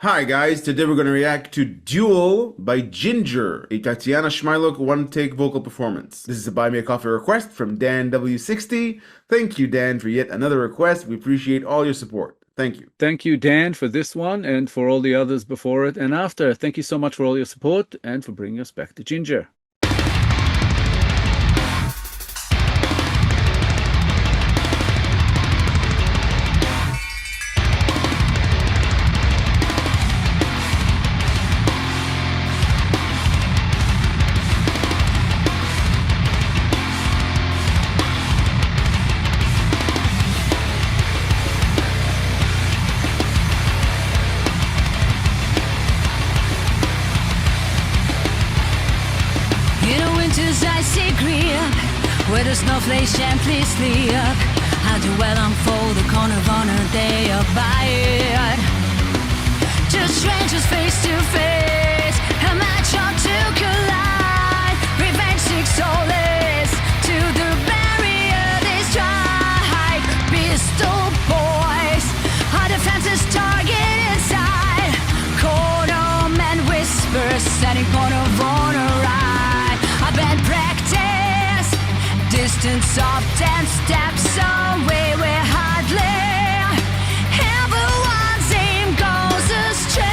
Hi guys, today we're going to react to Duel by Jinjer, a Tatiana Shmayluk One-Take vocal performance. This is a Buy Me a Coffee request from Dan W60. Thank you, Dan, for yet another request. We appreciate all your support. Thank you. Thank you, Dan, for this one and for all the others before it and after. Thank you so much for all your support and for bringing us back to Jinjer. Winter's icy grip, where the snowflakes gently sleep. How duel unfold the corner of honor they abide. Two strangers face to face, a match or two collide. Revenge seeks solace, to the barrier they strike. Pistol boys, our defenses target inside. Corner men whispers, setting corner of honor right. Bad practice, distance of 10 steps away, we're hardly everyone's aim goes astray.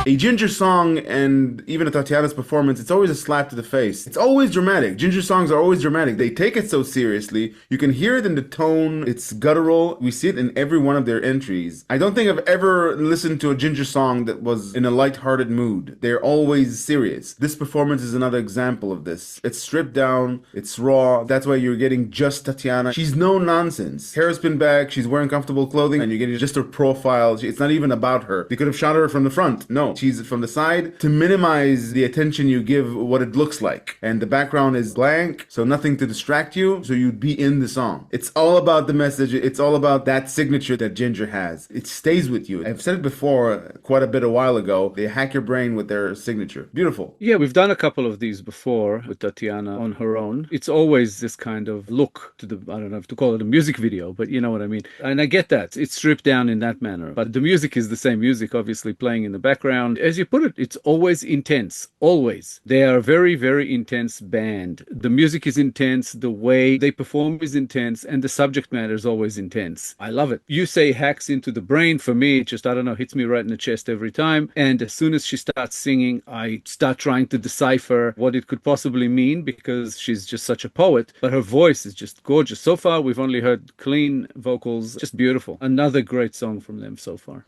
A Jinjer song and even a Tatiana's performance, it's always a slap to the face. It's always dramatic. Jinjer songs are always dramatic. They take it so seriously. You can hear it in the tone. It's guttural. We see it in every one of their entries. I don't think I've ever listened to a Jinjer song that was in a light-hearted mood. They're always serious. This performance is another example of this. It's stripped down. It's raw. That's why you're getting just Tatiana. She's no nonsense. Hair's pinned back. She's wearing comfortable clothing, and you're getting just her profile. It's not even about her. They could have shot her from the front. No. She's from the side to minimize the attention you give what it looks like. And the background is blank, so nothing to distract you, so you'd be in the song. It's all about the message. It's all about that signature that Jinjer has. It stays with you. I've said it before quite a bit a while ago. They hack your brain with their signature. Beautiful. Yeah, we've done a couple of these before with Tatiana on her own. It's always this kind of look to the, I don't know if to call it a music video, but you know what I mean. And I get that. It's stripped down in that manner. But the music is the same music, obviously playing in the background. As you put it, it's always intense. Always. They are a very, very intense band. The music is intense. The way they perform is intense. And the subject matter is always intense. I love it. You say hacks into the brain. For me, it just, I don't know, hits me right in the chest every time. And as soon as she starts singing, I start trying to decipher what it could possibly mean because she's just such a poet. But her voice is just gorgeous. So far, we've only heard clean vocals. Just beautiful. Another great song from them so far.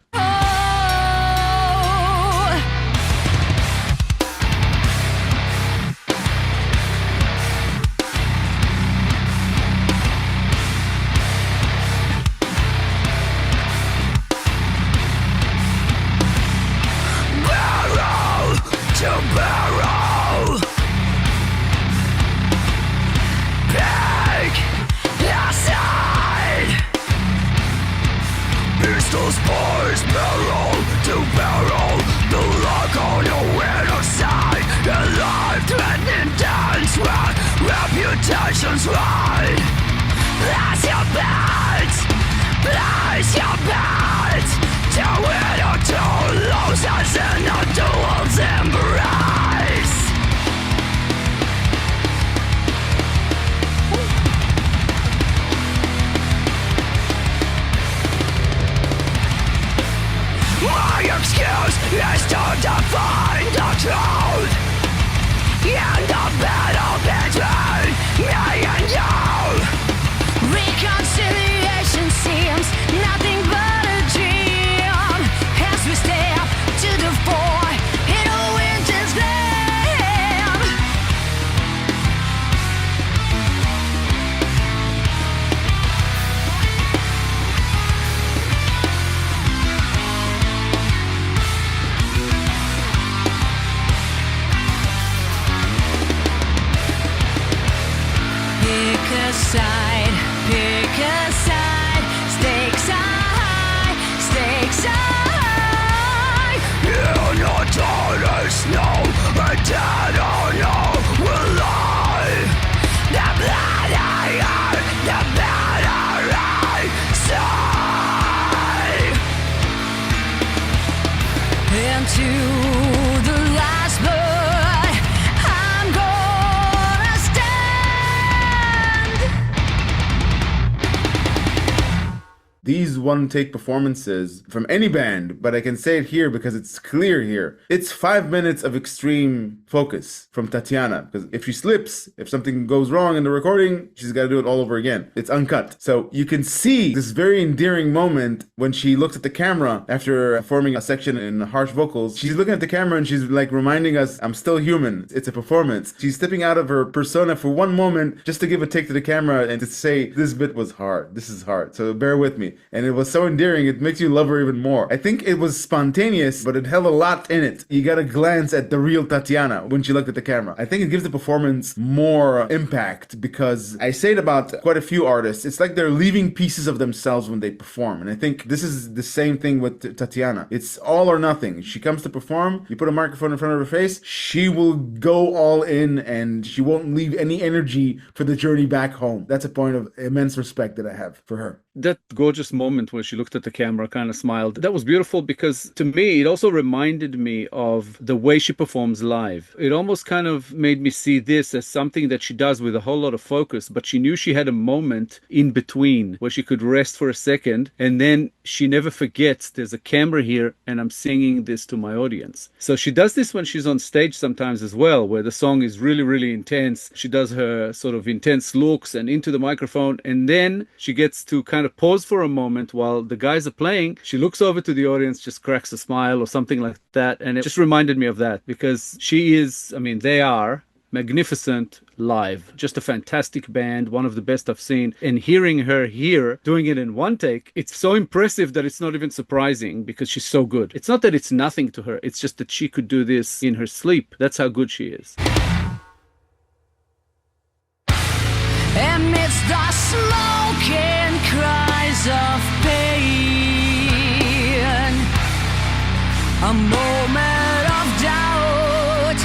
Pistols boys barrel to barrel, the lock on your inner side. A life-threatening dance where reputation's right. Place your bets, place your bets. To win or to lose as in a duel's embrace. My excuse is to define the truth in the battle between me and you. Reconciliation seems nothing but a dream as we step to the fore in a winter's flame. Pick a side, stakes are high, stakes are high. In a dark snow, a dead or no will lie. The blood I heard, the better I saw. burn to the last blood. I'm gonna stand. These one-take performances from any band, but I can say it here because it's clear here. It's 5 minutes of extreme focus from Tatiana. Because if she slips, if something goes wrong in the recording, she's got to do it all over again. It's uncut. So you can see this very endearing moment when she looks at the camera after performing a section in harsh vocals. She's looking at the camera and she's like reminding us, I'm still human. It's a performance. She's stepping out of her persona for one moment just to give a take to the camera and to say, this bit was hard. This is hard. So bear with me. And it was so endearing, it makes you love her even more. I think it was spontaneous, but it held a lot in it. You gotta glance at the real Tatiana when she looked at the camera. I think it gives the performance more impact because I say it about quite a few artists. It's like they're leaving pieces of themselves when they perform. And I think this is the same thing with Tatiana. It's all or nothing. She comes to perform, you put a microphone in front of her face, she will go all in and she won't leave any energy for the journey back home. That's a point of immense respect that I have for her. That gorgeous moment when she looked at the camera, kind of smiled, that was beautiful because to me, it also reminded me of the way she performs live. It almost kind of made me see this as something that she does with a whole lot of focus, but she knew she had a moment in between where she could rest for a second, and then she never forgets there's a camera here and I'm singing this to my audience. So she does this when she's on stage sometimes as well, where the song is really, really intense. She does her sort of intense looks and into the microphone, and then she gets to kind of pause for a moment while the guys are playing. She looks over to the audience, just cracks a smile or something like that. And it just reminded me of that because she is, I mean, they are magnificent live. Just a fantastic band, one of the best I've seen. And hearing her here doing it in one take, it's so impressive that it's not even surprising because she's so good. It's not that it's nothing to her, it's just that she could do this in her sleep. That's how good she is. Amidst the smoke and cries of pain, a moment of doubt,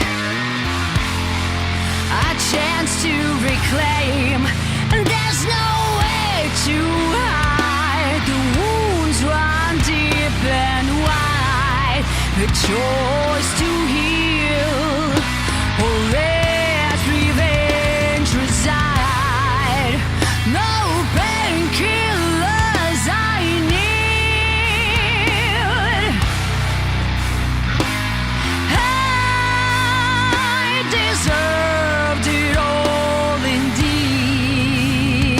a chance to reclaim. There's no way to hide, the wounds run deep and wide. The choice to heal or let revenge reside. No painkillers I need. I deserved it all indeed.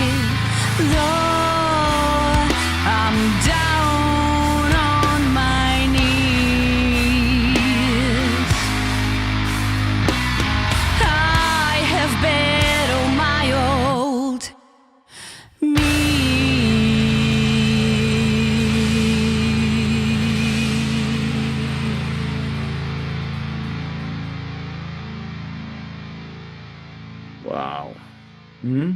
Though I'm down on my knees, I have battled my old me. Wow. Hmm?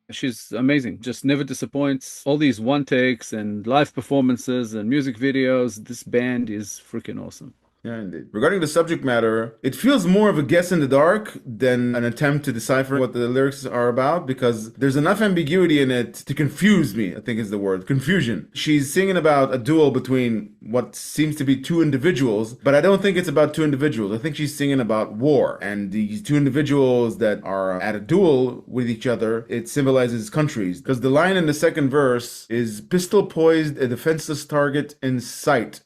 She's amazing, just never disappoints. All these one takes and live performances and music videos. This band is freaking awesome. Yeah, indeed. Regarding the subject matter, it feels more of a guess in the dark than an attempt to decipher what the lyrics are about because there's enough ambiguity in it to confuse me, I think is the word. Confusion. She's singing about a duel between what seems to be two individuals, but I don't think it's about two individuals. I think she's singing about war. And these two individuals that are at a duel with each other, it symbolizes countries. Because the line in the second verse is, pistol poised, a defenseless target in sight.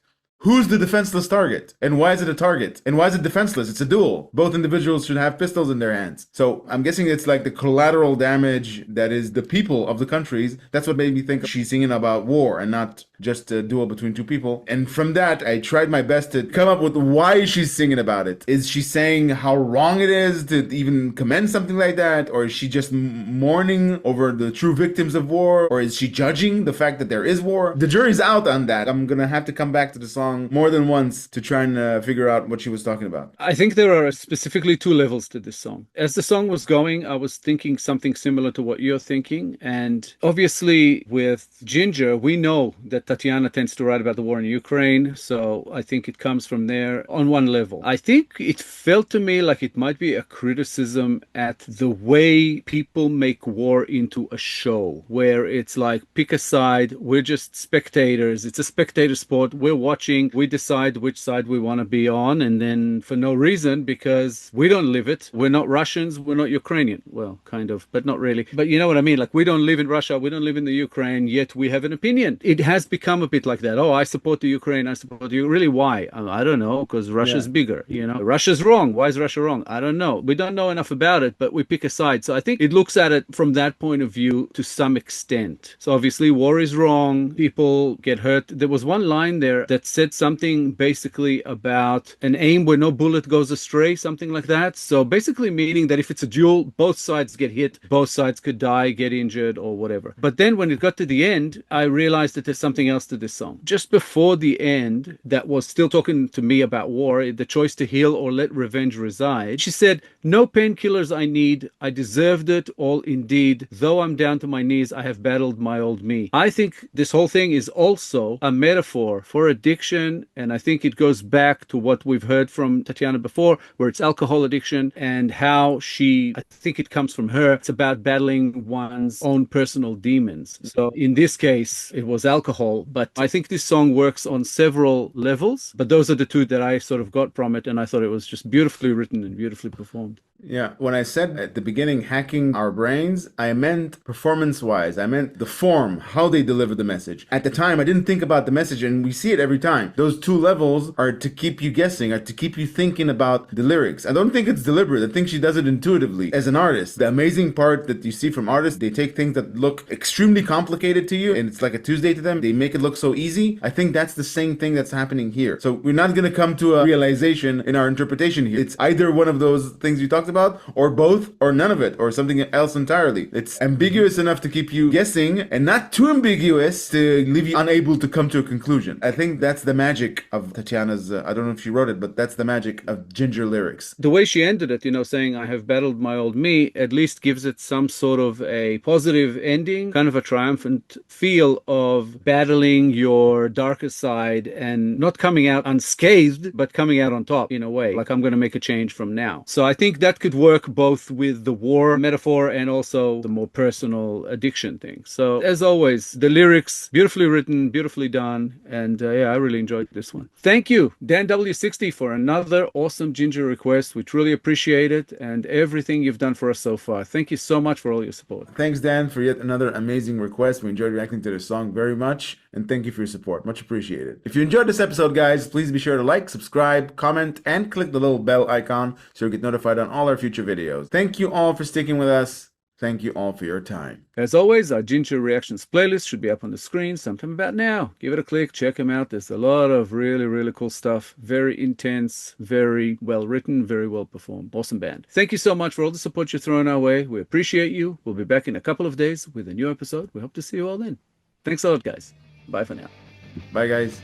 Who's the defenseless target? And why is it a target? And why is it defenseless? It's a duel. Both individuals should have pistols in their hands. So I'm guessing it's like the collateral damage that is the people of the countries. That's what made me think she's singing about war and not just a duel between two people. And from that, I tried my best to come up with why she's singing about it. Is she saying how wrong it is to even commend something like that? Or is she just mourning over the true victims of war? Or is she judging the fact that there is war? The jury's out on that. I'm gonna have to come back to the song more than once to try and figure out what she was talking about. I think there are specifically two levels to this song. As the song was going, I was thinking something similar to what you're thinking. And obviously with Jinjer, we know that Tatiana tends to write about the war in Ukraine, so I think it comes from there on one level. I think it felt to me like it might be a criticism at the way people make war into a show, where it's like, pick a side, we're just spectators, it's a spectator sport, we're watching, we decide which side we want to be on, and then for no reason, because we don't live it, we're not Russians, we're not Ukrainian, well, kind of, but not really, but you know what I mean, like we don't live in Russia, we don't live in the Ukraine, yet we have an opinion. It has become a bit like that. Oh, I support the Ukraine, I support you. Really, why? I don't know, because Russia's bigger, you know. Russia's wrong. Why is Russia wrong? I don't know. We don't know enough about it, but we pick a side. So I think it looks at it from that point of view to some extent. So obviously war is wrong. People get hurt. There was one line there that said something basically about an aim where no bullet goes astray, something like that. So basically meaning that if it's a duel, both sides get hit, both sides could die, get injured or whatever. But then when it got to the end, I realized that there's something else to this song. Just before the end, that was still talking to me about war, the choice to heal or let revenge reside. She said, no painkillers I need, I deserved it all indeed. Though I'm down to my knees, I have battled my old me. I think this whole thing is also a metaphor for addiction, and I think it goes back to what we've heard from Tatiana before, where it's alcohol addiction and how I think it comes from her, it's about battling one's own personal demons. So in this case, it was alcohol, but I think this song works on several levels, but those are the two that I sort of got from it, and I thought it was just beautifully written and beautifully performed. Yeah, when I said at the beginning hacking our brains, I meant performance-wise. I meant the form, how they deliver the message. At the time, I didn't think about the message, and we see it every time. Those two levels are to keep you guessing, are to keep you thinking about the lyrics. I don't think it's deliberate. I think she does it intuitively. As an artist, the amazing part that you see from artists, they take things that look extremely complicated to you, and it's like a Tuesday to them. They make it look so easy. I think that's the same thing that's happening here. So we're not going to come to a realization in our interpretation here. It's either one of those things you talked about, or both, or none of it, or something else entirely. It's ambiguous enough to keep you guessing, and not too ambiguous to leave you unable to come to a conclusion. I think that's the magic of Tatiana's, I don't know if she wrote it, but that's the magic of Jinjer lyrics. The way she ended it, you know, saying, I have battled my old me, at least gives it some sort of a positive ending, kind of a triumphant feel of battling your darker side and not coming out unscathed, but coming out on top in a way, like I'm going to make a change from now. So I think that could work both with the war metaphor and also the more personal addiction thing. So as always, the lyrics, beautifully written, beautifully done, and yeah, I really enjoyed this one. Thank you, Dan W60, for another awesome Jinjer request. We truly appreciate it and everything you've done for us so far. Thank you so much for all your support. Thanks, Dan, for yet another amazing request. We enjoyed reacting to this song very much, and thank you for your support. Much appreciated. If you enjoyed this episode, guys, please be sure to like, subscribe, comment, and click the little bell icon so you get notified on all our future videos. Thank you all for sticking with us. Thank you all for your time. As always, our Jinjer Reactions playlist should be up on the screen sometime about now. Give it a click, check them out. There's a lot of really, really cool stuff. Very intense, very well written, very well performed. Awesome band. Thank you so much for all the support you're throwing our way. We appreciate you. We'll be back in a couple of days with a new episode. We hope to see you all then. Thanks a lot, guys. Bye for now. Bye, guys.